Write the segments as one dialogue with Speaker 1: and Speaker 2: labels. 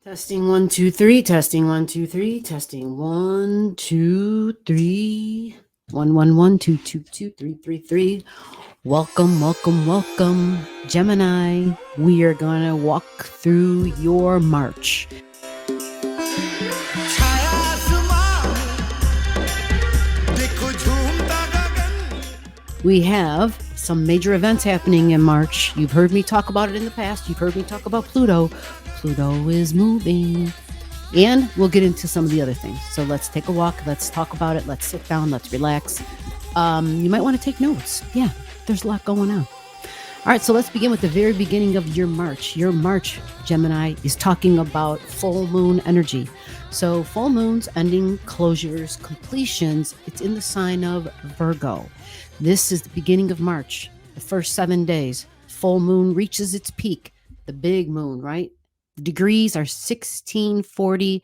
Speaker 1: Testing 1, 2, 3. Testing 1, 2, 3. Testing 1, 2, 3. 1, 1, 1, 2, 2, 2, 3, 3, 3. Welcome, welcome, welcome, Gemini. We are going to walk through your March. We have some major events happening in March. You've heard me talk about it in the past. You've heard me talk about Pluto. Pluto is moving. And we'll get into some of the other things. So let's take a walk. Let's talk about it. Let's sit down. Let's relax. You might want to take notes. Yeah, there's a lot going on. All right, so let's begin with the very beginning of your March. Your March, Gemini, is talking about full moon energy. So full moons, ending, closures, completions, it's in the sign of Virgo. This is the beginning of March, the first 7 days. Full moon reaches its peak, the big moon, right? The degrees are 1640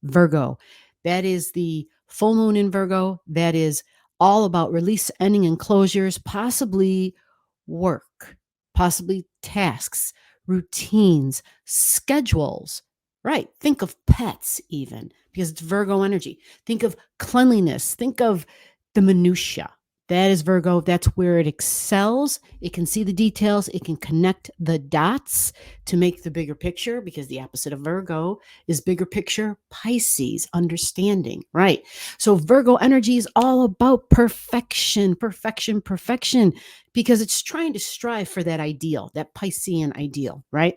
Speaker 1: Virgo. That is the full moon in Virgo. That is all about release, ending, and closures, possibly work, possibly tasks, routines, schedules, right? Think of pets even, because it's Virgo energy. Think of cleanliness. Think of the minutia. That is Virgo. That's where it excels. It can see the details. It can connect the dots to make the bigger picture, because the opposite of Virgo is bigger picture, Pisces, understanding, right? So Virgo energy is all about perfection, perfection, perfection, because it's trying to strive for that ideal, that Piscean ideal, right?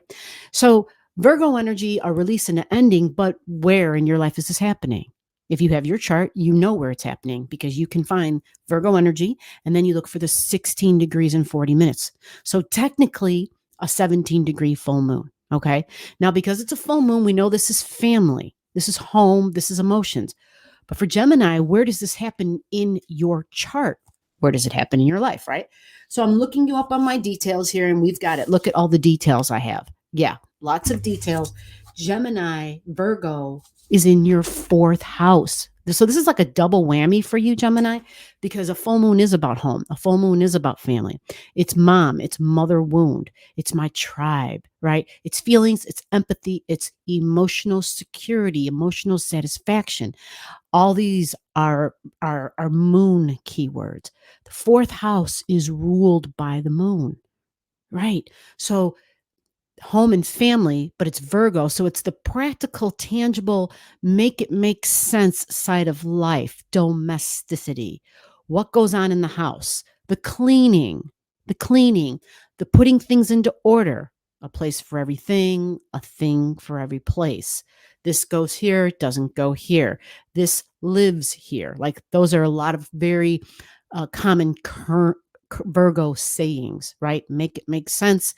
Speaker 1: So Virgo energy are release and ending, but where in your life is this happening? If you have your chart, you know where it's happening, because you can find Virgo energy and then you look for the 16 degrees and 40 minutes. So technically a 17-degree full moon. Okay. Now, because it's a full moon, we know this is family. This is home. This is emotions. But for Gemini, where does this happen in your chart? Where does it happen in your life? Right. So I'm looking you up on my details here, and we've got it. Look at all the details I have. Yeah. Lots of details. Gemini, Virgo is in your fourth house. So this is like a double whammy for you, Gemini, because a full moon is about home. A full moon is about family. It's mom, it's mother wound, it's my tribe, right? It's feelings, it's empathy, it's emotional security, emotional satisfaction. All these are moon keywords. The fourth house is ruled by the moon, right? So home and family, but it's Virgo. So it's the practical, tangible, make it make sense side of life, domesticity. What goes on in the house? The cleaning, the putting things into order, a place for everything, a thing for every place. This goes here, doesn't go here. This lives here. Like, those are a lot of very common Virgo sayings, right? Make it make sense.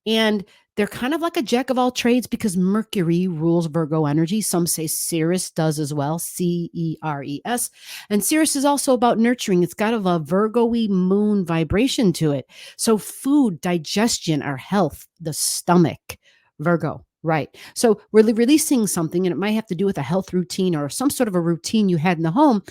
Speaker 1: And they're kind of like a jack of all trades, because Mercury rules Virgo energy. Some say Ceres does as well, Ceres. And Ceres is also about nurturing. It's got a Virgo-y moon vibration to it. So food, digestion, our health, the stomach, Virgo. Right. So we're releasing something, and it might have to do with a health routine or some sort of a routine you had in the home.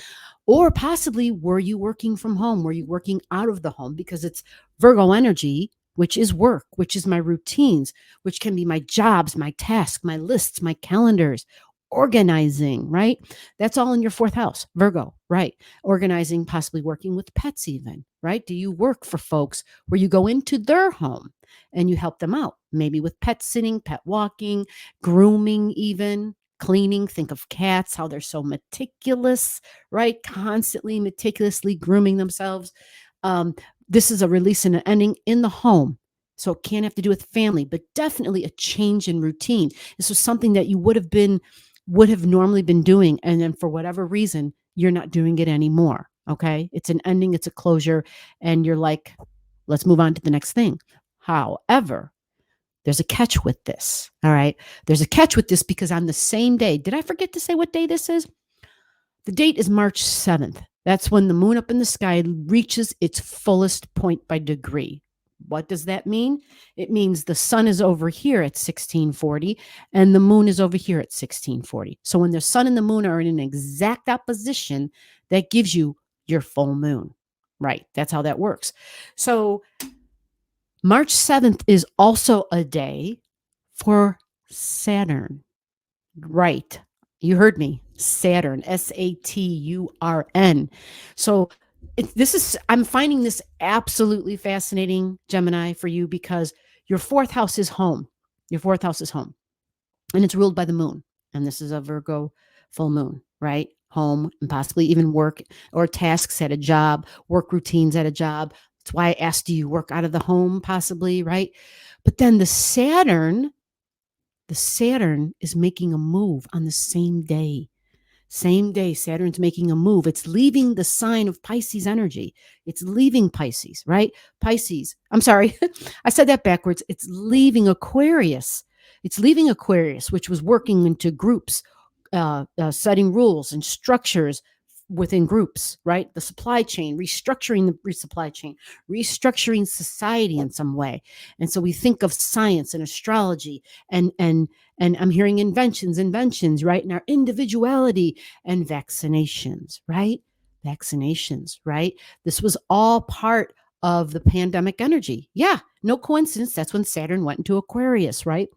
Speaker 1: Or possibly, were you working from home? Were you working out of the home? Because it's Virgo energy, which is work, which is my routines, which can be my jobs, my tasks, my lists, my calendars, organizing, right? That's all in your fourth house, Virgo, right? Organizing, possibly working with pets even, right? Do you work for folks where you go into their home and you help them out? Maybe with pet sitting, pet walking, grooming even, cleaning. Think of cats, how they're so meticulous, right? Constantly, meticulously grooming themselves. This is a release and an ending in the home. So it can't have to do with family, but definitely a change in routine. This was something that you would have normally been doing, and then for whatever reason, you're not doing it anymore. Okay. It's an ending, it's a closure, and you're like, let's move on to the next thing. However, there's a catch with this. All right. There's a catch with this, because on the same day, did I forget to say what day this is? The date is March 7th. That's when the moon up in the sky reaches its fullest point by degree. What does that mean? It means the sun is over here at 1640 and the moon is over here at 1640. So when the sun and the moon are in an exact opposition, that gives you your full moon, right? That's how that works. So March 7th is also a day for Saturn. Right. You heard me. Saturn, Saturn. So I'm finding this absolutely fascinating, Gemini, for you because your fourth house is home. Your fourth house is home and it's ruled by the moon. And this is a Virgo full moon, right? Home and possibly even work or tasks at a job, work routines at a job. That's why I asked, do you work out of the home possibly, right? But then the Saturn is making a move on the same day. Same day, Saturn's making a move. It's leaving the sign of Pisces energy. It's leaving Pisces, right? Pisces. I'm sorry. I said that backwards. It's leaving Aquarius. It's leaving Aquarius, which was working into groups, setting rules and structures within groups, right? The supply chain, restructuring the supply chain, restructuring society in some way. And so we think of science and astrology and I'm hearing inventions, right? And our individuality and vaccinations, right? Vaccinations, right? This was all part of the pandemic energy. Yeah, no coincidence. That's when Saturn went into Aquarius, right?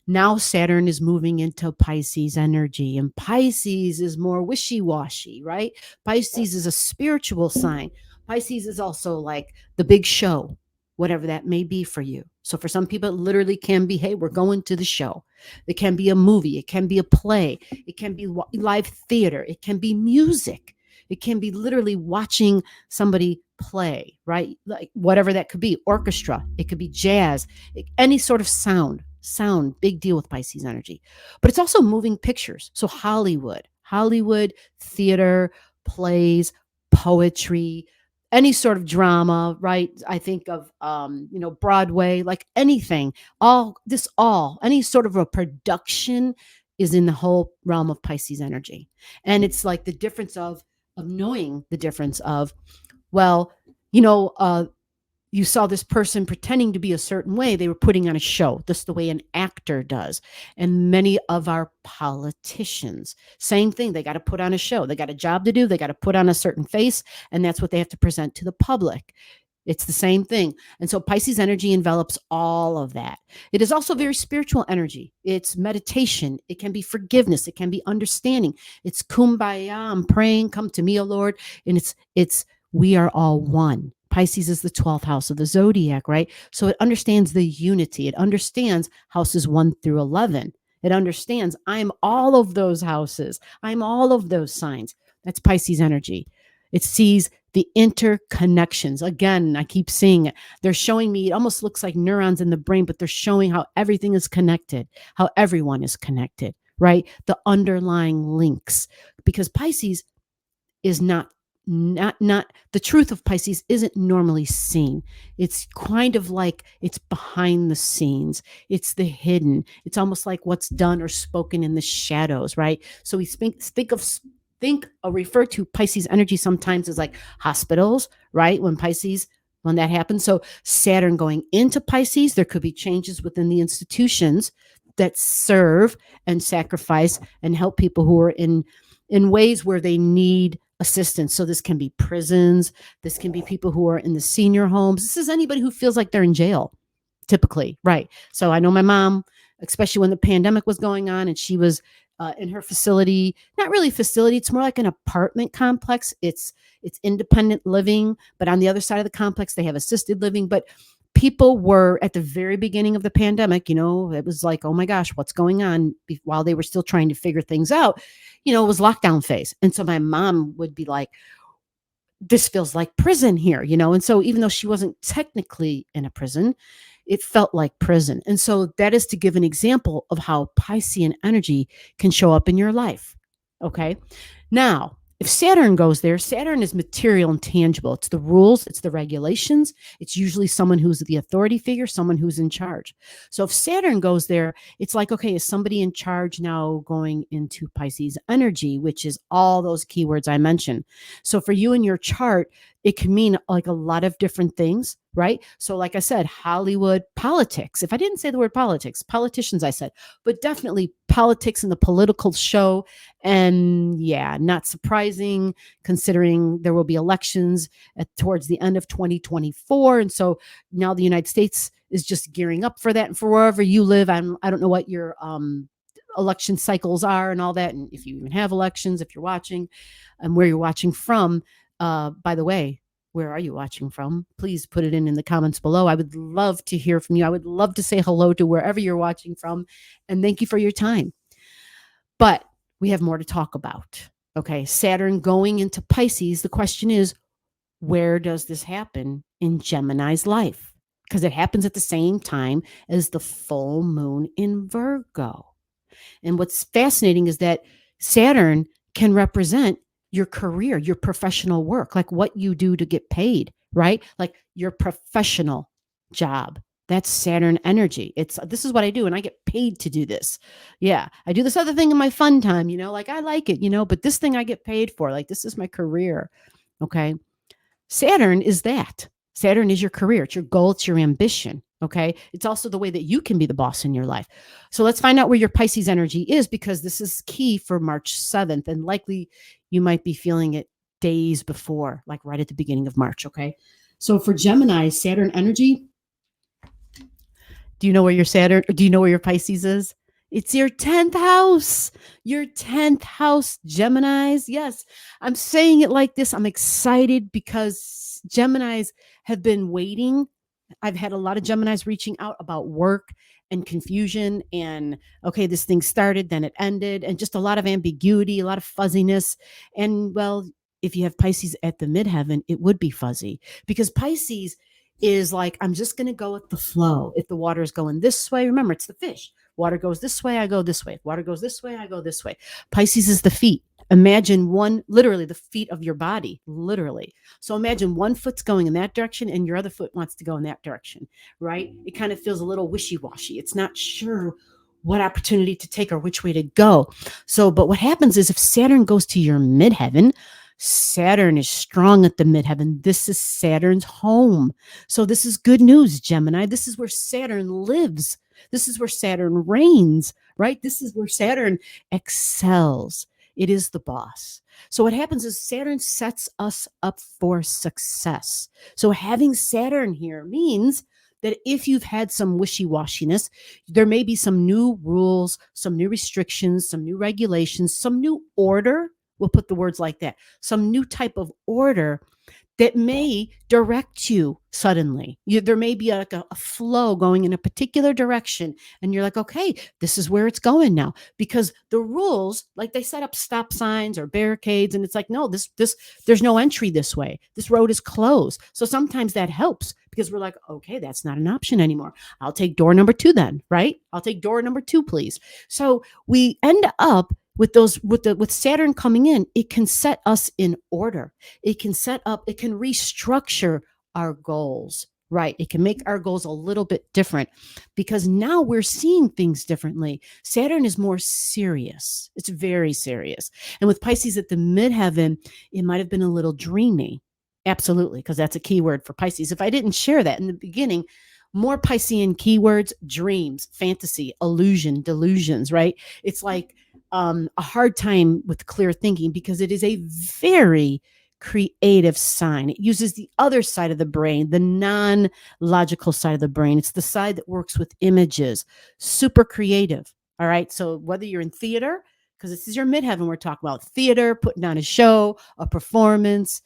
Speaker 1: Now Saturn is moving into Pisces energy, and Pisces is more wishy-washy, right? Pisces is a spiritual sign. Pisces is also like the big show, whatever that may be for you. So for some people, it literally can be, hey, we're going to the show. It can be a movie. It can be a play. It can be live theater. It can be music. It can be literally watching somebody play, right? Like whatever that could be, orchestra. It could be jazz, any sort of sound, big deal with Pisces energy. But it's also moving pictures. So Hollywood, theater, plays, poetry, any sort of drama, right? I think of Broadway, like anything, any sort of a production is in the whole realm of Pisces energy. And it's like the difference of knowing the difference of, well, you saw this person pretending to be a certain way. They were putting on a show, just the way an actor does. And many of our politicians, same thing. They got to put on a show. They got a job to do. They got to put on a certain face. And that's what they have to present to the public. It's the same thing. And so Pisces energy envelops all of that. It is also very spiritual energy. It's meditation. It can be forgiveness. It can be understanding. It's kumbaya. I'm praying, come to me, O Lord. And it's we are all one. Pisces is the 12th house of the zodiac, right? So it understands the unity. It understands houses 1 through 11. It understands I'm all of those houses. I'm all of those signs. That's Pisces energy. It sees the interconnections. Again, I keep seeing it. They're showing me, it almost looks like neurons in the brain, but they're showing how everything is connected, how everyone is connected, right? The underlying links. Because Pisces is not the truth of Pisces isn't normally seen. It's kind of like it's behind the scenes. It's the hidden. It's almost like what's done or spoken in the shadows, right? So we think or refer to Pisces energy sometimes as like hospitals, right? When that happens. So Saturn going into Pisces, there could be changes within the institutions that serve and sacrifice and help people who are in ways where they need assistance. So this can be prisons. This can be people who are in the senior homes. This is anybody who feels like they're in jail, typically, right? So I know my mom, especially when the pandemic was going on and she was in her facility, not really facility, it's more like an apartment complex. It's independent living, but on the other side of the complex, they have assisted living. But people were at the very beginning of the pandemic, it was like, oh my gosh, what's going on, while they were still trying to figure things out, it was lockdown phase. And so my mom would be like, this feels like prison here, and so even though she wasn't technically in a prison, it felt like prison. And so that is to give an example of how Piscean energy can show up in your life. Okay. Now, if Saturn goes there, Saturn is material and tangible. It's the rules, it's the regulations. It's usually someone who's the authority figure, someone who's in charge. So if Saturn goes there, it's like, okay, is somebody in charge now going into Pisces energy, which is all those keywords I mentioned. So for you in your chart, it can mean like a lot of different things, right? So like I said, Hollywood, politics. If I didn't say the word politics, politicians, I said, but definitely politics and the political show. And yeah, not surprising considering there will be elections towards the end of 2024. And so now the United States is just gearing up for that. And for wherever you live, I don't know what your election cycles are and all that, and if you even have elections, if you're watching, and where you're watching from. By the way, where are you watching from? Please put it in the comments below. I would love to hear from you. I would love to say hello to wherever you're watching from, and thank you for your time. But we have more to talk about. Okay, Saturn going into Pisces. The question is, where does this happen in Gemini's life? Because it happens at the same time as the full moon in Virgo. And what's fascinating is that Saturn can represent your career, your professional work, like what you do to get paid, right? Like your professional job. That's Saturn energy. This is what I do, and I get paid to do this. Yeah, I do this other thing in my fun time, like I like it, but this thing I get paid for. Like this is my career. Okay. Saturn is that. Saturn is your career. It's your goal. It's your ambition. Okay. It's also the way that you can be the boss in your life. So let's find out where your Pisces energy is, because this is key for March 7th. And likely you might be feeling it days before, like right at the beginning of March. Okay. So for Gemini, Saturn energy, do you know where your Pisces is? It's your 10th house. Your 10th house, Geminis. Yes, I'm saying it like this. I'm excited because Geminis have been waiting. I've had a lot of Geminis reaching out about work and confusion and, okay, this thing started, then it ended, and just a lot of ambiguity, a lot of fuzziness. And well, if you have Pisces at the midheaven, it would be fuzzy, because Pisces is like, I'm just going to go with the flow. If the water is going this way, remember, it's the fish. Water goes this way, I go this way. Water goes this way, I go this way. Pisces is the feet. Imagine literally the feet of your body, literally. So imagine one foot's going in that direction and your other foot wants to go in that direction, right? It kind of feels a little wishy-washy. It's not sure what opportunity to take or which way to go. So, but what happens is if Saturn goes to your midheaven, Saturn is strong at the midheaven. This is Saturn's home. So this is good news, Gemini. This is where Saturn lives. This is where Saturn reigns, right? This is where Saturn excels. It is the boss. So what happens is Saturn sets us up for success. So having Saturn here means that if you've had some wishy-washiness, there may be some new rules, some new restrictions, some new regulations, some new order. We'll put the words like that. Some new type of order that may direct you suddenly. There may be like a flow going in a particular direction, and you're like, okay, this is where it's going now. Because the rules, like they set up stop signs or barricades, and it's like, no, there's no entry this way. This road is closed. So sometimes that helps, because we're like, okay, that's not an option anymore. I'll take door number 2 then, right? I'll take door number 2, please. So we end up with Saturn coming in, it can set us in order. It can restructure our goals, right? It can make our goals a little bit different, because now we're seeing things differently. Saturn is more serious. It's very serious. And with Pisces at the midheaven, it might have been a little dreamy. Absolutely, because that's a keyword for Pisces. If I didn't share that in the beginning, more Piscean keywords: dreams, fantasy, illusion, delusions, right? It's like a hard time with clear thinking, because it is a very creative sign. It uses the other side of the brain, the non-logical side of the brain. It's the side that works with images, super creative. All right. So whether you're in theater, because this is your midheaven, we're talking about theater, putting on a show, a performance,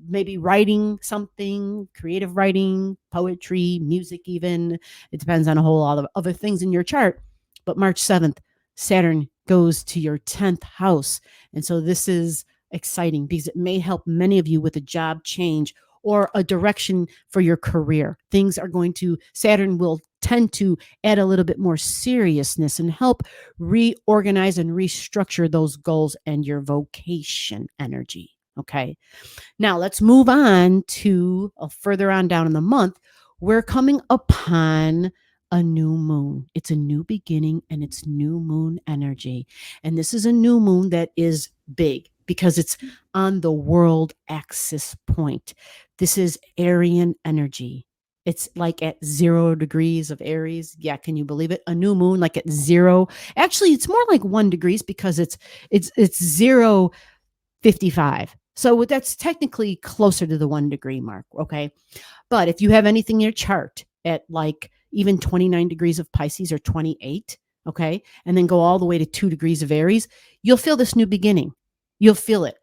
Speaker 1: maybe writing something, creative writing, poetry, music, even. It depends on a whole lot of other things in your chart. But March 7th, Saturn goes to your 10th house. And so this is exciting, because it may help many of you with a job change or a direction for your career. Saturn will tend to add a little bit more seriousness and help reorganize and restructure those goals and your vocation energy. Okay. Now let's move on to further on down in the month. We're coming upon a new moon. It's a new beginning, and it's new moon energy. And this is a new moon that is big, because it's on the world axis point. This is Aryan energy. It's like at 0 degrees of Aries. Yeah, can you believe it? A new moon, like at 0. Actually, it's more like 1 degrees, because it's 0.55. So that's technically closer to the 1 degree mark. Okay. But if you have anything in your chart at like even 29 degrees of Pisces or 28, okay, and then go all the way to 2 degrees of Aries, you'll feel this new beginning. You'll feel it.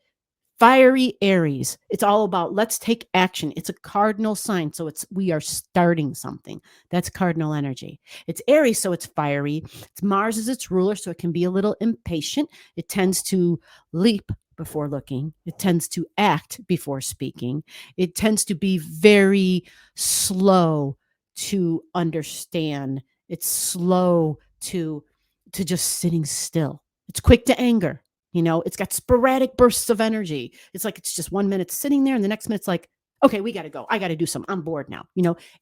Speaker 1: Fiery Aries. It's all about let's take action. It's a cardinal sign. So we are starting something. That's cardinal energy. It's Aries, so it's fiery. It's Mars is its ruler, so it can be a little impatient. It tends to leap before looking. It tends to act before speaking. It tends to be very slow to understand. It's slow to just sitting still. It's quick to anger. It's got sporadic bursts of energy. It's like it's just 1 minute sitting there, and the next minute it's like, okay, we got to go. I got to do something. I'm bored now.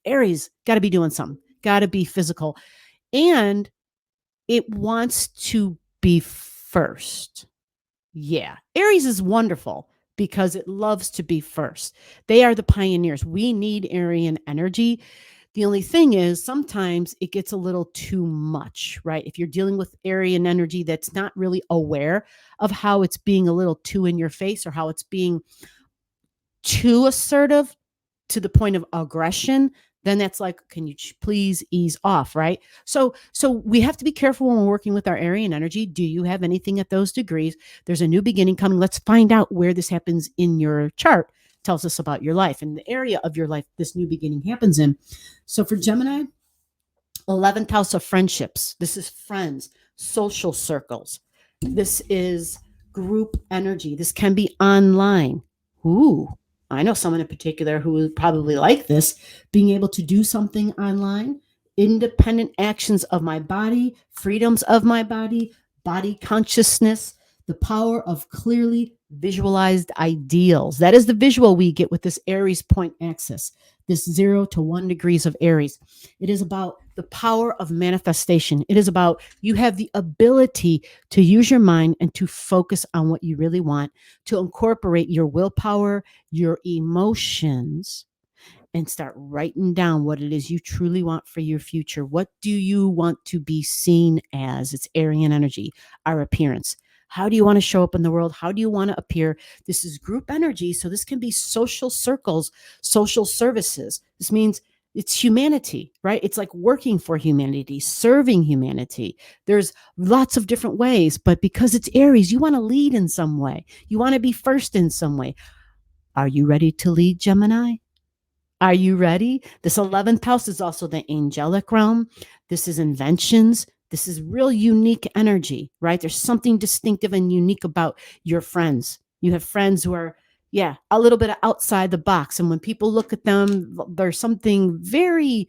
Speaker 1: Aries got to be doing something, got to be physical. And it wants to be first. Yeah. Aries is wonderful because it loves to be first. They are the pioneers. We need Aryan energy. The only thing is sometimes it gets a little too much, right? If you're dealing with Aryan energy that's not really aware of how it's being a little too in your face or how it's being too assertive to the point of aggression, then that's like, can you please ease off, right? So we have to be careful when we're working with our Aryan energy. Do you have anything at those degrees? There's a new beginning coming. Let's find out where this happens in your chart. Tells us about your life and the area of your life this new beginning happens in. So for Gemini, 11th house of friendships. This is friends, social circles. This is group energy. This can be online. Ooh, I know someone in particular who would probably like this, being able to do something online, independent actions of my body, freedoms of my body consciousness, the power of clearly visualized ideals. That is the visual we get with this Aries point axis, this 0 to 1 degrees of Aries. It is about the power of manifestation. It is about you have the ability to use your mind and to focus on what you really want, to incorporate your willpower, your emotions, and start writing down what it is you truly want for your future. What do you want to be seen as? It's Aryan energy, our appearance. How do you want to show up in the world? How do you want to appear? This is group energy. So this can be social circles, social services. This means it's humanity, right? It's like working for humanity, serving humanity. There's lots of different ways, but because it's Aries, you want to lead in some way. You want to be first in some way. Are you ready to lead, Gemini? Are you ready? This 11th house is also the angelic realm. This is inventions. This is real unique energy, right? There's something distinctive and unique about your friends. You have friends who are, a little bit outside the box. And when people look at them, there's something very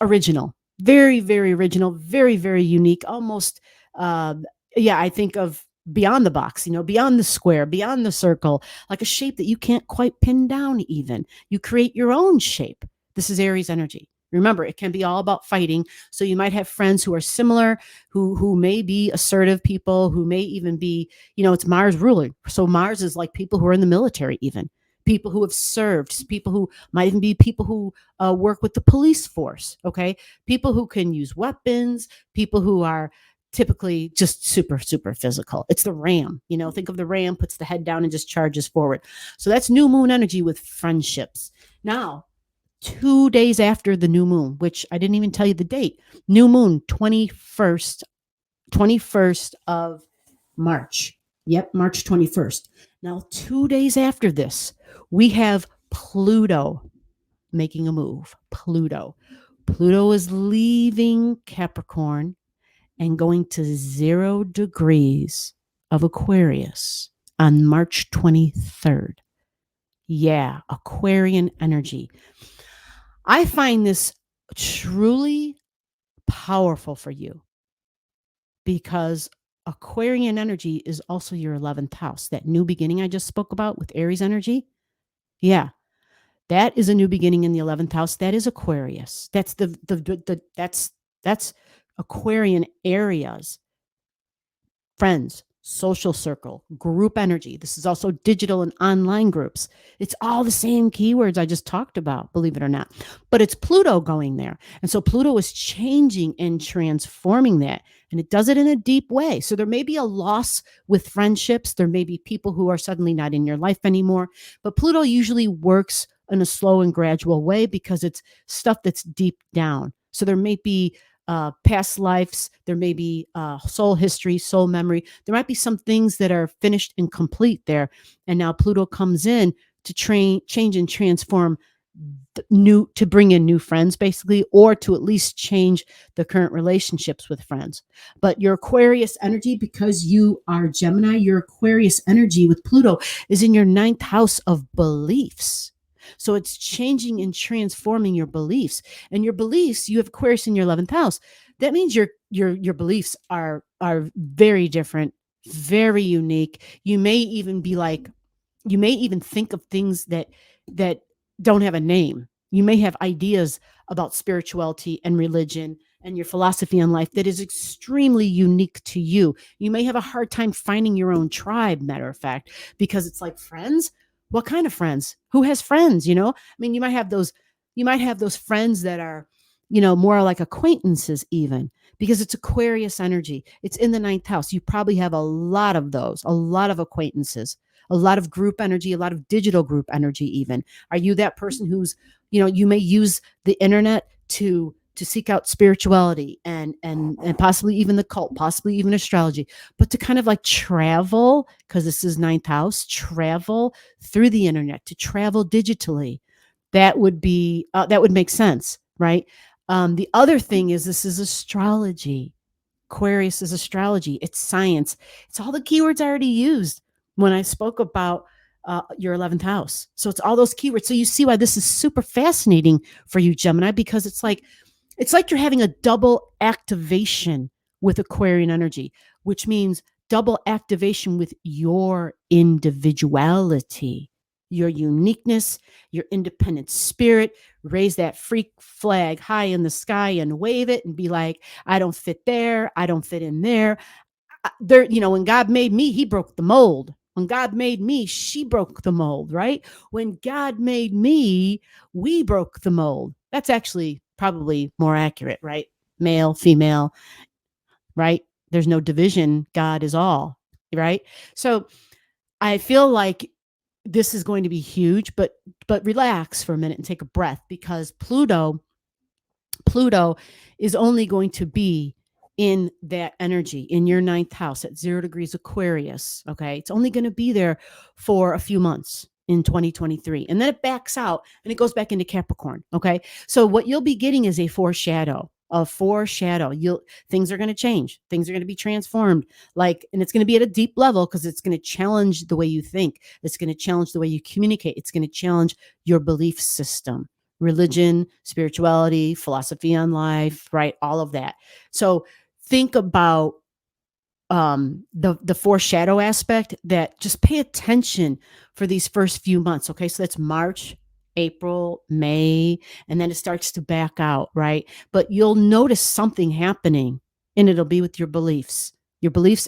Speaker 1: original, very, very original, very, very unique, almost, I think of beyond the box, beyond the square, beyond the circle, like a shape that you can't quite pin down even. You create your own shape. This is Aries energy. Remember, it can be all about fighting. So you might have friends who are similar, who may be assertive people, who may even be, it's Mars ruling. So Mars is like people who are in the military even, people who have served, people who might even be people who work with the police force, okay? People who can use weapons, people who are typically just super, super physical. It's the ram, think of the ram, puts the head down and just charges forward. So that's new moon energy with friendships. Now, 2 days after the new moon, which I didn't even tell you the date, new moon, 21st of March. Yep, March 21st. Now, 2 days after this, we have Pluto making a move. Pluto is leaving Capricorn and going to 0 degrees of Aquarius on March 23rd. Yeah, Aquarian energy. I find this truly powerful for you because Aquarian energy is also your 11th house. That new beginning I just spoke about with Aries energy. Yeah. That is a new beginning in the 11th house. That is Aquarius. That's that's Aquarian areas. Friends, social circle, group energy. This is also digital and online groups. It's all the same keywords I just talked about, believe it or not. But it's Pluto going there. And so Pluto is changing and transforming that. And it does it in a deep way. So there may be a loss with friendships. There may be people who are suddenly not in your life anymore. But Pluto usually works in a slow and gradual way because it's stuff that's deep down. So there may be past lives. There may be soul history, soul memory. There might be some things that are finished and complete there. And now Pluto comes in to change and transform new, to bring in new friends basically, or to at least change the current relationships with friends. But your Aquarius energy, because you are Gemini, your Aquarius energy with Pluto is in your ninth house of beliefs. So it's changing and transforming your beliefs. And your beliefs, you have Aquarius in your 11th house. That means your beliefs are very different, very unique. You may even be like, you may even think of things that don't have a name. You may have ideas about spirituality and religion and your philosophy on life that is extremely unique to you. You may have a hard time finding your own tribe, matter of fact, because it's like, friends, what kind of friends? Who has friends? I mean, you might have those friends that are, more like acquaintances even, because it's Aquarius energy. It's in the ninth house. You probably have a lot of those, a lot of acquaintances, a lot of group energy, a lot of digital group energy even. Are you that person who's, you may use the internet to seek out spirituality and possibly even the cult, possibly even astrology, but to kind of like travel, because this is ninth house, travel through the internet, to travel digitally. That would be that would make sense, right? The other thing is, this is astrology. Aquarius is astrology. It's science. It's all the keywords I already used when I spoke about your 11th house. So it's all those keywords. So you see why this is super fascinating for you, Gemini, because it's like you're having a double activation with Aquarian energy, which means double activation with your individuality, your uniqueness, your independent spirit. Raise that freak flag high in the sky and wave it and be like, I don't fit there. I don't fit in there. When God made me, he broke the mold. When God made me, she broke the mold, right? When God made me, we broke the mold. That's actually probably more accurate, right? Male, female, right? There's no division. God is all, right? So I feel like this is going to be huge, but relax for a minute and take a breath, because Pluto is only going to be in that energy in your ninth house at 0 degrees Aquarius. Okay. It's only going to be there for a few months in 2023. And then it backs out and it goes back into Capricorn. Okay. So what you'll be getting is a foreshadow. Things are going to change. Things are going to be transformed. And it's going to be at a deep level, because it's going to challenge the way you think. It's going to challenge the way you communicate. It's going to challenge your belief system, religion, spirituality, philosophy on life, right? All of that. So think about the foreshadow aspect, that just pay attention for these first few months. Okay. So that's March, April, May, and then it starts to back out, right? But you'll notice something happening, and it'll be with your beliefs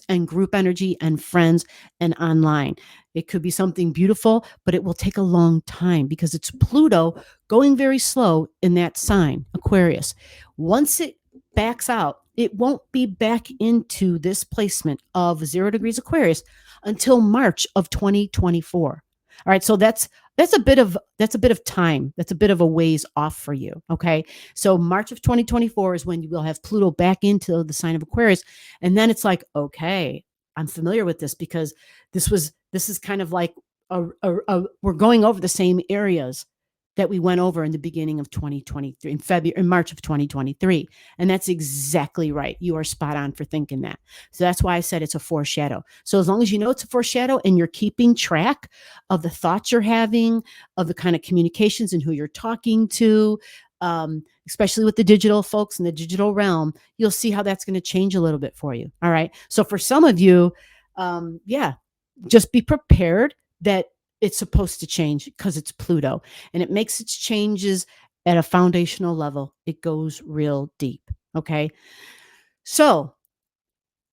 Speaker 1: and group energy and friends and online. It could be something beautiful, but it will take a long time, because it's Pluto going very slow in that sign, Aquarius. Once it backs out, it won't be back into this placement of 0 degrees Aquarius until March of 2024. All right, so that's a bit of time. That's a bit of a ways off for you. Okay, so March of 2024 is when you will have Pluto back into the sign of Aquarius, and then it's like, okay, I'm familiar with this, because this is kind of like we're going over the same areas that we went over in the beginning of 2023, in March of 2023. And that's exactly right. You are spot on for thinking that. So that's why I said it's a foreshadow. So as long as you know it's a foreshadow and you're keeping track of the thoughts you're having, of the kind of communications and who you're talking to, especially with the digital folks in the digital realm, you'll see how that's going to change a little bit for you. All right. So for some of you, just be prepared that it's supposed to change, because it's Pluto, and it makes its changes at a foundational level. It goes real deep. Okay. So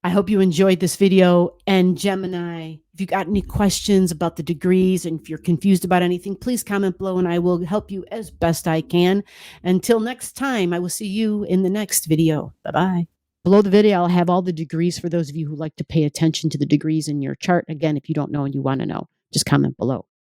Speaker 1: I hope you enjoyed this video. And Gemini, if you got any questions about the degrees, and if you're confused about anything, please comment below and I will help you as best I can. Until next time, I will see you in the next video. Bye-bye. Below the video, I'll have all the degrees for those of you who like to pay attention to the degrees in your chart. Again, if you don't know and you want to know, just comment below.